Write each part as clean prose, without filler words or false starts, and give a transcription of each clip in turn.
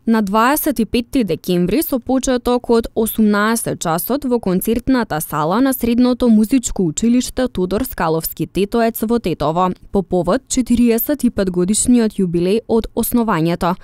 На 25 декември со почеток од 18 часот во концертната сала на Средното музичко училиште Тодор Скаловски Тетоец во Тетово, по повод 45 годишниот јубилеј од основањето.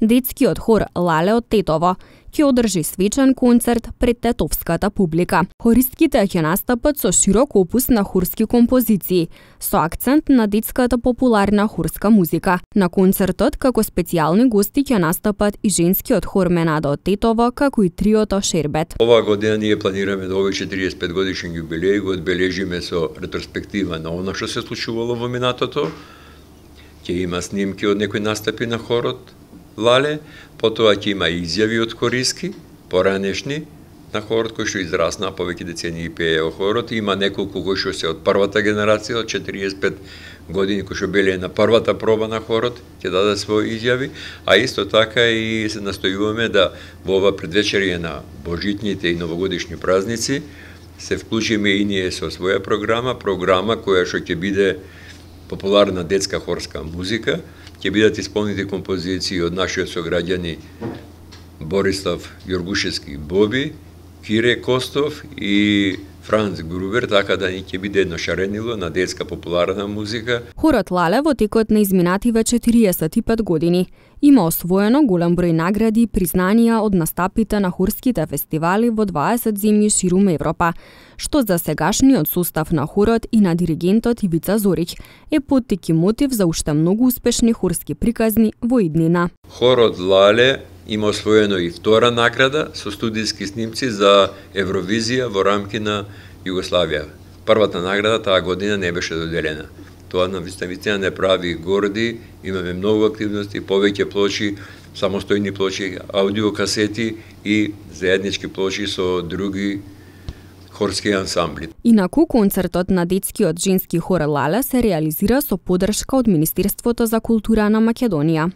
Детскиот хор Лале од Тетово ќе одржи свечен концерт пред тетовската публика. Хористките ќе настапат со широк опус на хорски композиции, со акцент на детската популарна хорска музика. На концертот како специјални гости ќе настапат и женскиот хор Менада од Тетово, како и триото Шербет. Оваа година ние планираме да овој 45 годишен јубилеј го одбележиме со ретроспектива на она што се случувало во минатото. Ќе има снимки од некои настапи на хорот Лале, потоа ќе има изјави од хориски, поранешни, на хорот кој што израсна повеќе децении пее о хорот. Има неколку кои што се од првата генерација, од 45 години кои што беле на првата проба на хорот, ќе дадат своји изјави, а исто така и се настојуваме да во ова предвечерие на божитните и новогодишни празници се вклучиме и ние со своја програма која што ќе биде популарна детска хорска музика. Ќе бидат исполнети композиции од нашиот сограѓани Борислав Јоргушевски Боби, Кире Костов и Франц Грубер, така да ни ќе биде едно шаренило на детска популарна музика. Хорот Лале во текот на изминативе 45 години има освоено голем број награди и признанија од настапите на хорските фестивали во 20 земји ширум Европа, што за сегашниот состав на хорот и на диригентот Ивица Зориќ е поттик и мотив за уште многу успешни хорски приказни во иднина. Хорот Лале има освоено и втора награда со студиски снимци за Евровизија во рамки на Југославија. Првата награда таа година не беше доделена. Тоа на вистина не прави горди, имаме многу активности, повеќе плочи, самостојни плочи, аудиокасети и заеднички плочи со други хорски ансамбли. Инаку концертот на детскиот женски хор Лале се реализира со поддршка од Министерството за култура на Македонија.